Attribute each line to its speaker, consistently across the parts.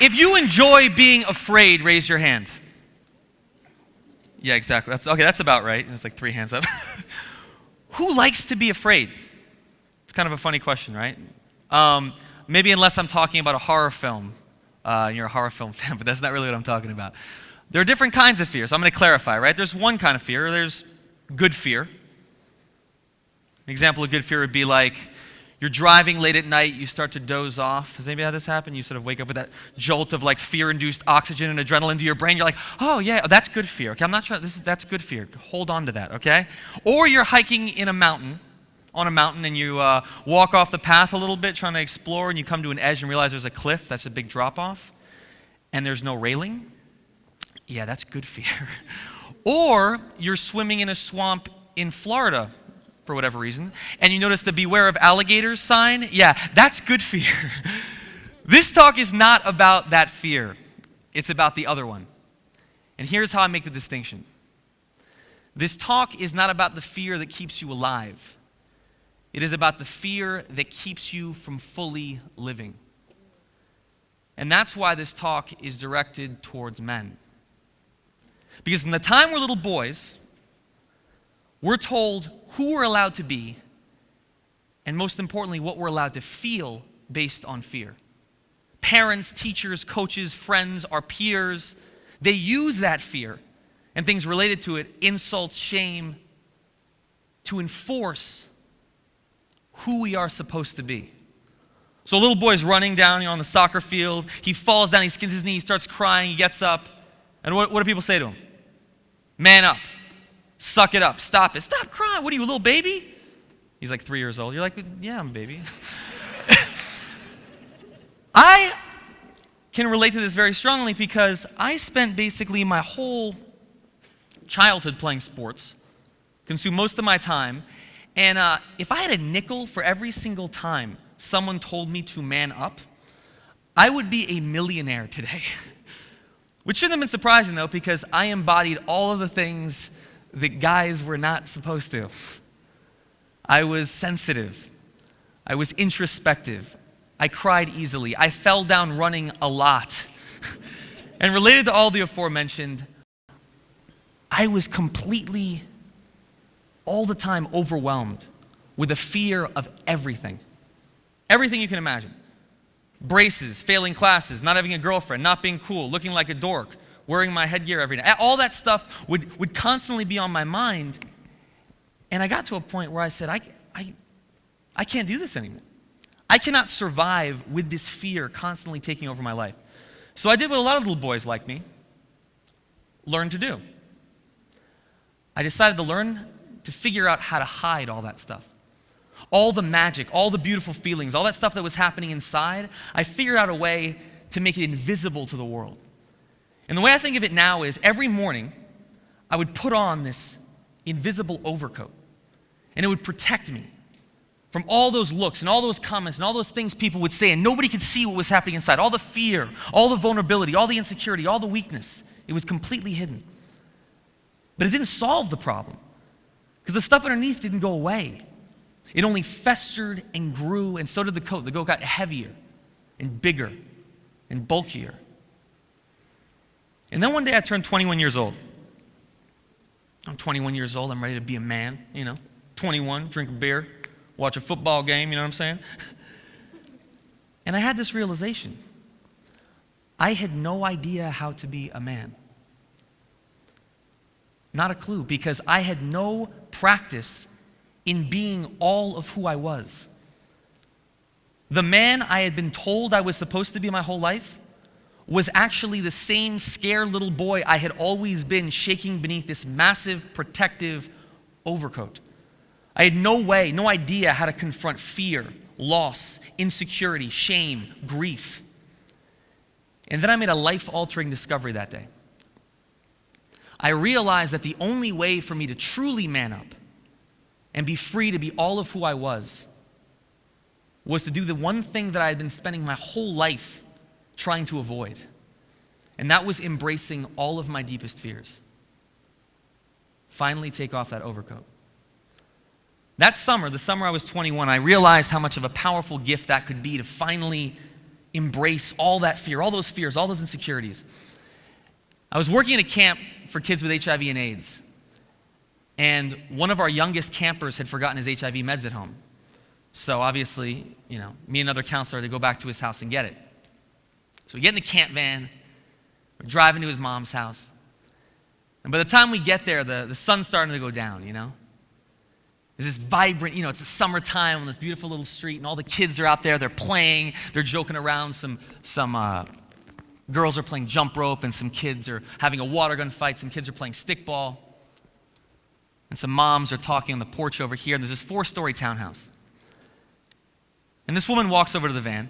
Speaker 1: If you enjoy being afraid, raise your hand. Yeah, exactly. That's about right. There's like 3 hands up. Who likes to be afraid? It's kind of a funny question, right? Maybe unless I'm talking about a horror film. You're a horror film fan, but that's not really what I'm talking about. There are different kinds of fear, so I'm going to clarify, right? There's one kind of fear. There's good fear. An example of good fear would be like you're driving late at night, you start to doze off. Has anybody had this happen? You sort of wake up with that jolt of like fear-induced oxygen and adrenaline to your brain. You're like, oh yeah, that's good fear. Okay, I'm not sure. That's good fear. Hold on to that, okay? Or you're hiking in a mountain, on a mountain, and you walk off the path a little bit trying to explore, and you come to an edge and realize there's a cliff. That's a big drop-off, and there's no railing. Yeah, that's good fear. Or you're swimming in a swamp in Florida for whatever reason, and you notice the beware of alligators sign. Yeah, that's good fear. This talk is not about that fear. It's about the other one. And here's how I make the distinction. This talk is not about the fear that keeps you alive. It is about the fear that keeps you from fully living. And that's why this talk is directed towards men. Because from the time we're little boys, we're told who we're allowed to be, and most importantly, what we're allowed to feel based on fear. Parents, teachers, coaches, friends, our peers, they use that fear and things related to it, insults, shame, to enforce who we are supposed to be. So a little boy's running down on the soccer field. He falls down, he skins his knee, he starts crying, he gets up. And what do people say to him? Man up. Suck it up. Stop it. Stop crying. What are you, a little baby? He's like 3 years old. You're like, yeah, I'm a baby. I can relate to this very strongly because I spent basically my whole childhood playing sports, consumed most of my time, and if I had a nickel for every single time someone told me to man up, I would be a millionaire today. Which shouldn't have been surprising, though, because I embodied all of the things that guys were not supposed to. I was sensitive. I was introspective. I cried easily. I fell down running a lot. And related to all the aforementioned, I was completely, all the time, overwhelmed with a fear of everything. Everything you can imagine. Braces, failing classes, not having a girlfriend, not being cool, looking like a dork, wearing my headgear every day. All that stuff would constantly be on my mind. And I got to a point where I said, I can't do this anymore. I cannot survive with this fear constantly taking over my life. So I did what a lot of little boys like me learned to do. I decided to learn to figure out how to hide all that stuff. All the magic, all the beautiful feelings, all that stuff that was happening inside, I figured out a way to make it invisible to the world. And the way I think of it now is every morning, I would put on this invisible overcoat, and it would protect me from all those looks and all those comments and all those things people would say, and nobody could see what was happening inside. All the fear, all the vulnerability, all the insecurity, all the weakness. It was completely hidden. But it didn't solve the problem, because the stuff underneath didn't go away. It only festered and grew, and so did the coat. The coat got heavier and bigger and bulkier. And then one day I turned 21 years old. I'm 21 years old. I'm ready to be a man, 21, drink a beer, watch a football game, you know what I'm saying? And I had this realization. I had no idea how to be a man. Not a clue, because I had no practice in being all of who I was. The man I had been told I was supposed to be my whole life was actually the same scared little boy I had always been, shaking beneath this massive protective overcoat. I had no idea how to confront fear, loss, insecurity, shame, grief. And then I made a life-altering discovery that day. I realized that the only way for me to truly man up and be free to be all of who I was to do the one thing that I had been spending my whole life trying to avoid. And that was embracing all of my deepest fears. Finally take off that overcoat. That summer, the summer I was 21, I realized how much of a powerful gift that could be to finally embrace all that fear, all those fears, all those insecurities. I was working at a camp for kids with HIV and AIDS, and one of our youngest campers had forgotten his HIV meds at home. So obviously, me and another counselor had to go back to his house and get it. So we get in the camp van, we're driving to his mom's house, and by the time we get there, the sun's starting to go down, There's this vibrant, it's the summertime on this beautiful little street, and all the kids are out there, they're playing, they're joking around. Some girls are playing jump rope, and some kids are having a water gun fight, some kids are playing stickball, and some moms are talking on the porch over here, and there's this 4-story townhouse. And this woman walks over to the van.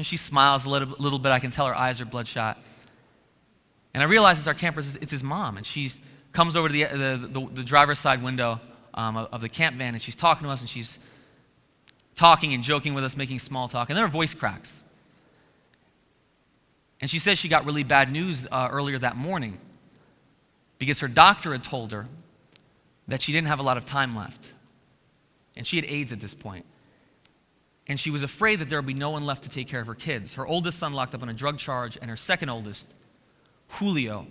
Speaker 1: She smiles a little bit. I can tell her eyes are bloodshot. And I realize it's our camper, it's his mom, and she comes over to the driver's side window of the camp van, and she's talking to us, and she's talking and joking with us, making small talk, and then her voice cracks. And she says she got really bad news earlier that morning because her doctor had told her that she didn't have a lot of time left. And she had AIDS at this point. And she was afraid that there would be no one left to take care of her kids. Her oldest son locked up on a drug charge, and her second oldest, Julio,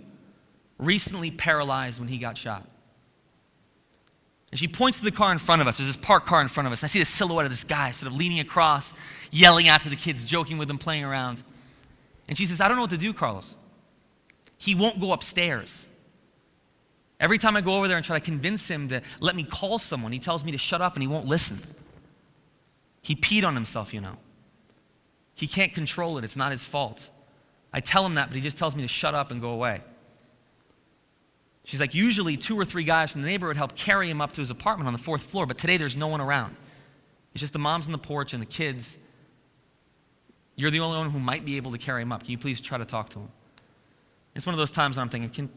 Speaker 1: recently paralyzed when he got shot. And she points to the car in front of us. There's this parked car in front of us. And I see the silhouette of this guy sort of leaning across, yelling after the kids, joking with them, playing around. And she says, I don't know what to do, Carlos. He won't go upstairs. Every time I go over there and try to convince him to let me call someone, he tells me to shut up and he won't listen. He peed on himself, He can't control it. It's not his fault. I tell him that, but he just tells me to shut up and go away. She's like, usually 2 or 3 guys from the neighborhood help carry him up to his apartment on the 4th floor, but today there's no one around. It's just the moms on the porch and the kids. You're the only one who might be able to carry him up. Can you please try to talk to him? It's one of those times when I'm thinking,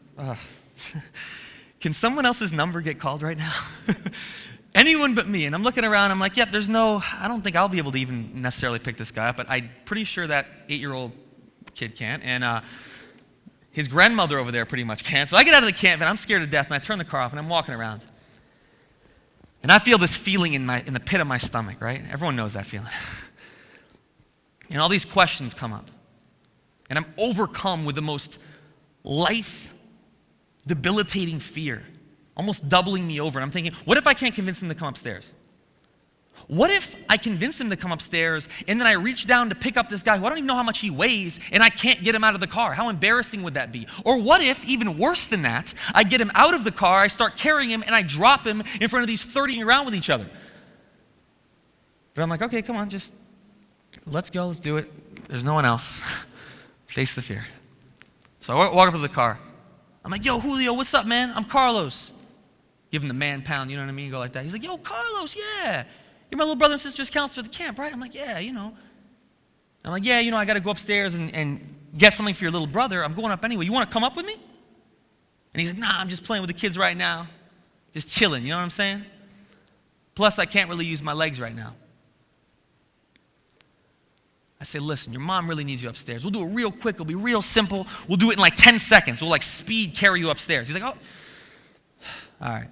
Speaker 1: can someone else's number get called right now? Anyone but me. And I'm looking around, I'm like, I don't think I'll be able to even necessarily pick this guy up, but I'm pretty sure that 8-year-old kid can't. And his grandmother over there pretty much can't. So I get out of the camp, and I'm scared to death, and I turn the car off, and I'm walking around. And I feel this feeling in the pit of my stomach, right? Everyone knows that feeling. And all these questions come up. And I'm overcome with the most life-debilitating fear, almost doubling me over. And I'm thinking, what if I can't convince him to come upstairs? What if I convince him to come upstairs, and then I reach down to pick up this guy who I don't even know how much he weighs, and I can't get him out of the car? How embarrassing would that be? Or what if, even worse than that, I get him out of the car, I start carrying him, and I drop him in front of these 30 around with each other? But I'm like, okay, come on, just let's go, let's do it. There's no one else. Face the fear. So I walk up to the car. I'm like, yo, Julio, what's up, man? I'm Carlos. Give him the man pound, you know what I mean? Go like that. He's like, yo, Carlos, yeah. You're my little brother and sister's counselor at the camp, right? I'm like, yeah, I'm like, yeah, I got to go upstairs and get something for your little brother. I'm going up anyway. You want to come up with me? And he's like, nah, I'm just playing with the kids right now. Just chilling, you know what I'm saying? Plus, I can't really use my legs right now. I say, listen, your mom really needs you upstairs. We'll do it real quick. It'll be real simple. We'll do it in like 10 seconds. We'll like speed carry you upstairs. He's like, oh, all right.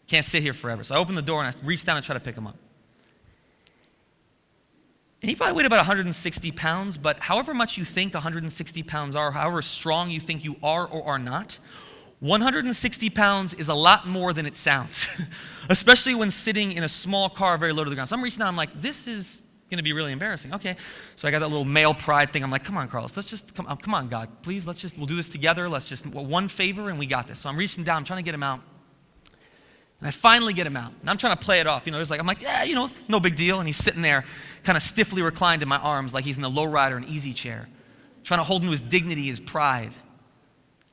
Speaker 1: Can't sit here forever. So I open the door and I reach down and try to pick him up. And he probably weighed about 160 pounds, but however much you think 160 pounds are, however strong you think you are or are not, 160 pounds is a lot more than it sounds, especially when sitting in a small car very low to the ground. So I'm reaching down, I'm like, this is going to be really embarrassing. Okay, so I got that little male pride thing. I'm like, come on, Carlos, let's just, come on, God, please, we'll do this together. Let's just, one favor and we got this. So I'm reaching down, I'm trying to get him out. And I finally get him out. And I'm trying to play it off. I'm like, yeah, no big deal. And he's sitting there kind of stiffly reclined in my arms like he's in a lowrider, an easy chair, trying to hold him to his dignity, his pride.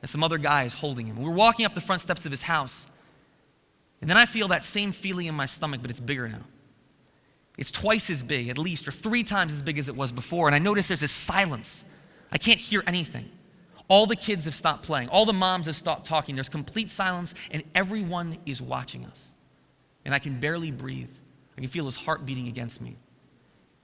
Speaker 1: And some other guy is holding him. We're walking up the front steps of his house. And then I feel that same feeling in my stomach, but it's bigger now. It's twice as big, at least, or 3 times as big as it was before. And I notice there's this silence. I can't hear anything. All the kids have stopped playing. All the moms have stopped talking. There's complete silence, and everyone is watching us. And I can barely breathe. I can feel his heart beating against me.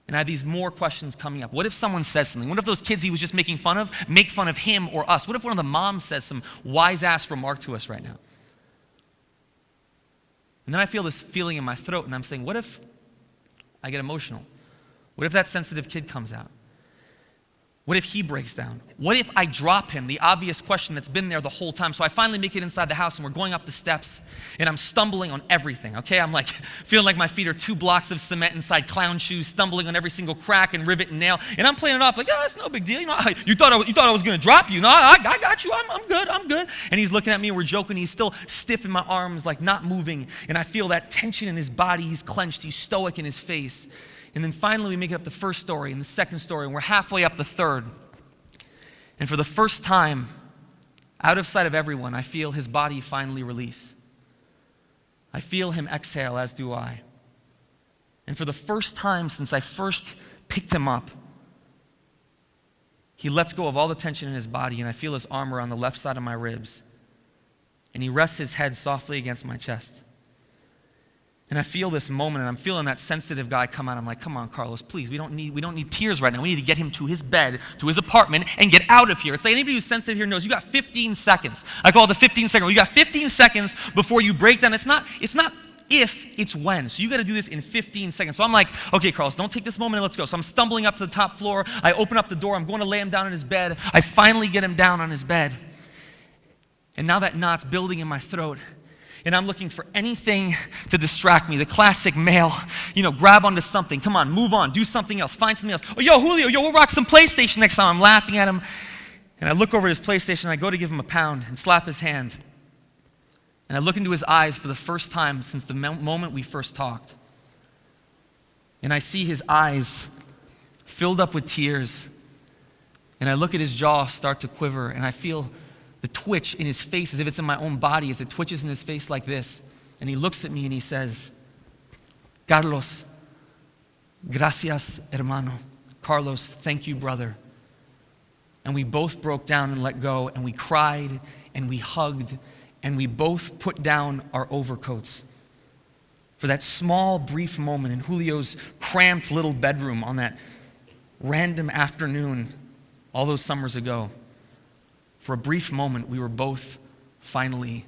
Speaker 1: And I have these more questions coming up. What if someone says something? What if those kids he was just making fun of make fun of him or us? What if one of the moms says some wise-ass remark to us right now? And then I feel this feeling in my throat, and I'm saying, what if I get emotional? What if that sensitive kid comes out? What if he breaks down? What if I drop him? The obvious question that's been there the whole time. So I finally make it inside the house, and we're going up the steps, and I'm stumbling on everything, okay? I'm like, feeling like my feet are 2 blocks of cement inside clown shoes, stumbling on every single crack and rivet and nail. And I'm playing it off like, oh, it's no big deal. You thought I was going to drop you. No, I got you. I'm good. And he's looking at me, and we're joking. He's still stiff in my arms, like not moving. And I feel that tension in his body. He's clenched. He's stoic in his face. And then finally we make it up the first story and the second story, and we're halfway up the third. And for the first time, out of sight of everyone, I feel his body finally release. I feel him exhale, as do I. And for the first time since I first picked him up, he lets go of all the tension in his body, and I feel his arm around the left side of my ribs. And he rests his head softly against my chest. And I feel this moment, and I'm feeling that sensitive guy come out. I'm like, come on, Carlos, please. We don't need tears right now. We need to get him to his bed, to his apartment, and get out of here. It's like anybody who's sensitive here knows you got 15 seconds. I call it the 15-second rule. You got 15 seconds before you break down. It's not if, it's when. So you got to do this in 15 seconds. So I'm like, okay, Carlos, don't take this moment and let's go. So I'm stumbling up to the top floor. I open up the door. I'm going to lay him down in his bed. I finally get him down on his bed. And now that knot's building in my throat. And I'm looking for anything to distract me. The classic male, grab onto something. Come on, move on, do something else, find something else. Oh, yo, Julio, we'll rock some PlayStation next time. I'm laughing at him. And I look over at his PlayStation, and I go to give him a pound and slap his hand. And I look into his eyes for the first time since the moment we first talked. And I see his eyes filled up with tears. And I look at his jaw start to quiver, and I feel the twitch in his face as if it's in my own body, as it twitches in his face like this. And he looks at me and he says, Carlos, gracias, hermano. Carlos, thank you, brother. And we both broke down and let go, and we cried and we hugged, and we both put down our overcoats. For that small, brief moment in Julio's cramped little bedroom on that random afternoon all those summers ago, for a brief moment, we were both finally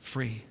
Speaker 1: free.